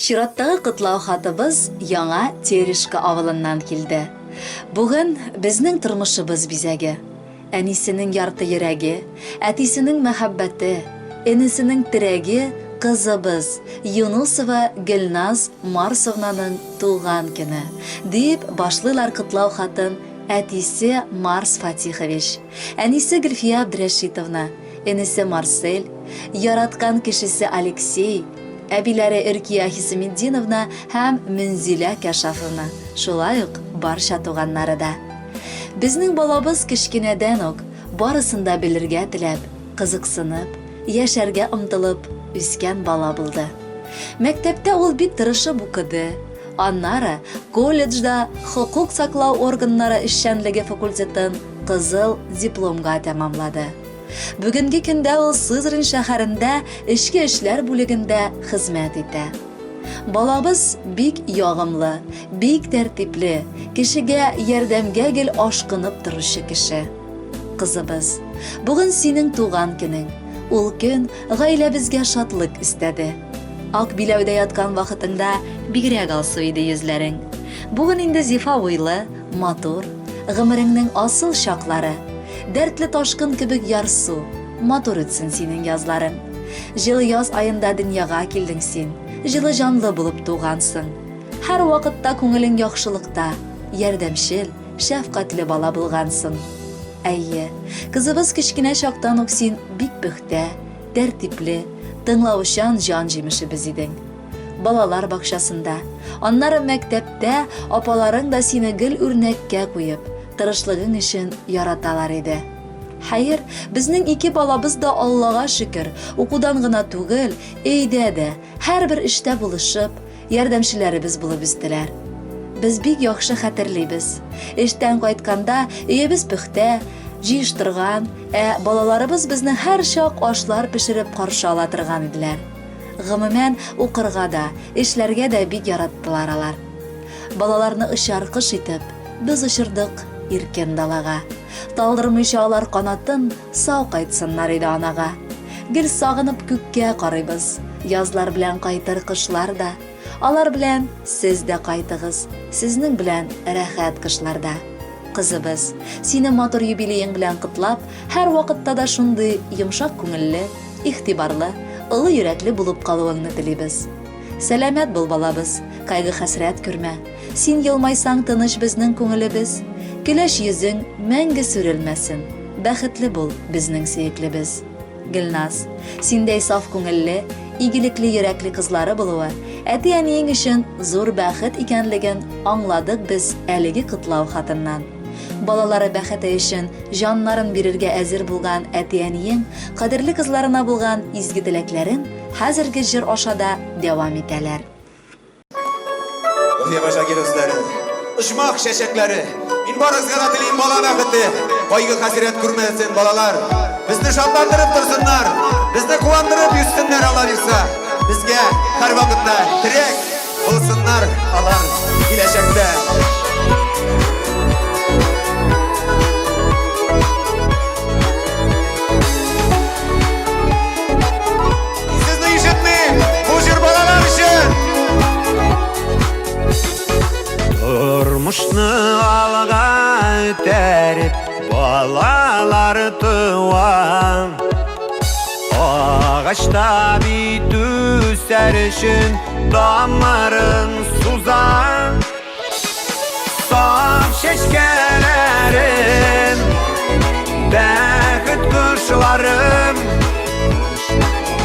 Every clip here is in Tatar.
Чираттагы кытлау хатыбыз яңа Терешка авылыннан килде. Бүген безнең тормышыбыз бизәге. Әнисенең ярты йөрәге, әтисенең мәхәббәте, энесенең терәге, кызыбыз Юнусова Гөлназ Марсовнаның туган көне дип башлыйлар кытлау хатын әтисе Марс Фатихович, әнисе Гөлфия Абдрашитовна, энесе Марсель, яраткан кешесе Алексей, әбиләре Иркия Хисметдиновна һәм Мөнзилә Кәшафовна, шулай ук барча туганнары да. Безнең балабыз кечкенәдән үк барысын да белергә теләп, кызыксынып, яшәргә омтылып үскән бала булды. Мәктәптә ул бик тырышып укыды. Аннары колледжда хукук саклау органнары эшчәнлеге факультетын кызыл дипломга тәмамлады. Бүгенге көндә ул Сызрань шәһәрендә эчке эшләр бүлегендә хезмәт итә. Балабыз бик ягымлы, бик тәртипле, кешегә ярдәмгә гел ашкынып торучы кеше. Кызыбыз, бүген синең туган көнең. Ул көн гаиләбезгә шатлык истәде. Ак биләүдә яткан вакытында бигрәк алсу иде йөзләрең. Бүген инде зифа уйлы, матур, гомереңнең асыл чаклары. Дәртле ташкын кебек ярсу, матур үтсен синең язларың. Җылы яз аенда дөньяга килдең син, җылы җанлы булып тугансың. Һәр вакытта күңелең яхшылыкта, ярдәмчел, шәфкатьле бала булгансың. Әйе, кызыбыз кечкенә чактан ук син бик пөхтә, тәртипле, тыңлаучан җан җимешебез идең. Балалар бакчасында, аннары мәктәптә апаларың да сине гел үрнәккә куеп, тырышлыгың өчен яраталар иде. Хәер, безнең ике балабыз да Аллага шөкер, укудан гына түгел, өйдә дә, һәрбер эштә булышып, ярдәмчеләребез булып үстеләр. Без бик яхшы хәтерлибез. Эштән кайтканда өебез пөхтә, җыештырган, балаларыбыз безне һәр чак ашлар пешереп каршы ала торган иделәр. Гомумән, укырга да, эшләргә дә бик яраттылар алар. Балаларны очар-кыш итеп, без очырдык иркен далага. Талдырмыйча алар канатын сау кайтсыннар иде анага. Гел сагынып күккә карыйбыз. Язлар белән кайтыр кышлар да. Алар белән сез дә кайтыгыз. Сезнең белән рәхәт кышларда. Кызыбыз, сине матур юбилеең белән кытлап, һәр вакытта да шундый йомшак күңелле, игътибарлы, олы йөрәкле булып калуыңны телибез. Сәламәт бул балабыз, кайгы-хәсрәт күрмә. Син елмайсаң тыныч безнең күңелебез. Көләч йөзең мәңге сүрелмәсен. Бәхетле бул безнең сөеклебез. Гөлназ, синдәй саф күңелле, игелекле йөрәкле кызлары булуы, әти-әниең өчен зур бәхет икәнлеген аңладык без әлеге кытлау хатыннан. Балалары бәхете өчен җаннарын бирергә әзер булган әти-әниең кадерле кызларына булган изге теләкләрен хәзерге җыр ашада дәвам итәләр. Başa girözləri, ışmaq şəşəkləri, min barızga da dilin bala bəxti, qaygı xəsirət kürməsin balalar. Bizni şadlandırıp dursunlar, bizni kuvandırıp yüzsünlər alarırsa, bizge her vakitte direk olsunlar alar gelecekte. Sizni işitmeyin, bu jır balalar için. Turmuşnu alğa ötərib, balalar tuvan. Ağaçta bit üsər üçün damarın suzan. Saf şeşkələrim, bəxit qışlarım.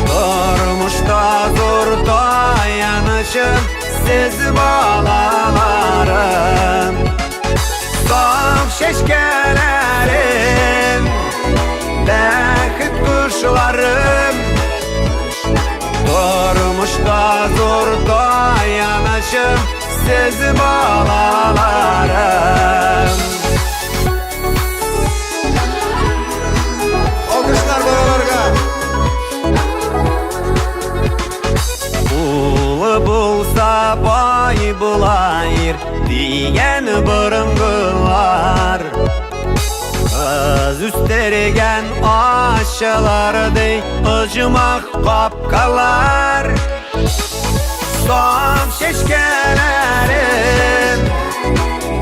Durmuşda zor dayanışım, siz balalarım. Saf şeşkələrim, bəxit qışlarım. Durmuşda zor dayanışım, siz balalarım. Alkışlar balalarga. Ulu bulsa bay bulayır diyen bırıngılar. Kız üstlergen aşılardı ıcımak kapkalar. Saf şeşkelerim,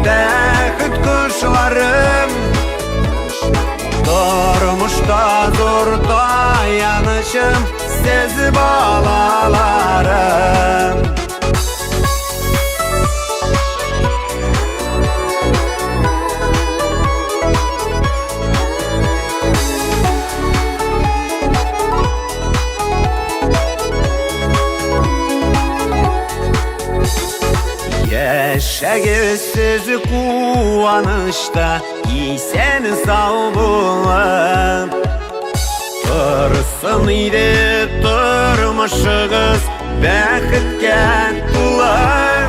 bäxit kuşlarım, durmuşda zor dayanışım, siz balalarım. Yaşagız siz kuvanışta, isen sağ bulun. Tursun idi turmuşuğuz, bäxitke tulan.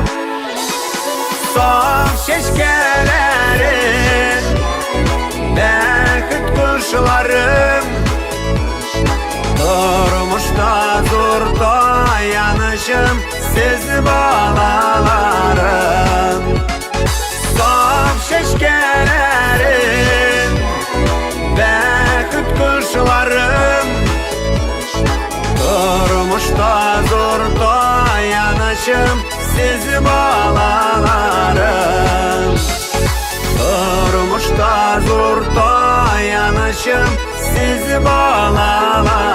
Saf şeşkelerim, bäxit kuşlarım, durmuşda zor dayanışım, siz balalarım. Saf şeşkelerim, bäxit kuşlarım, durmuşda zor dayanışım, siz balalarım. Durmuşda zor dayanışım, siz balalarım.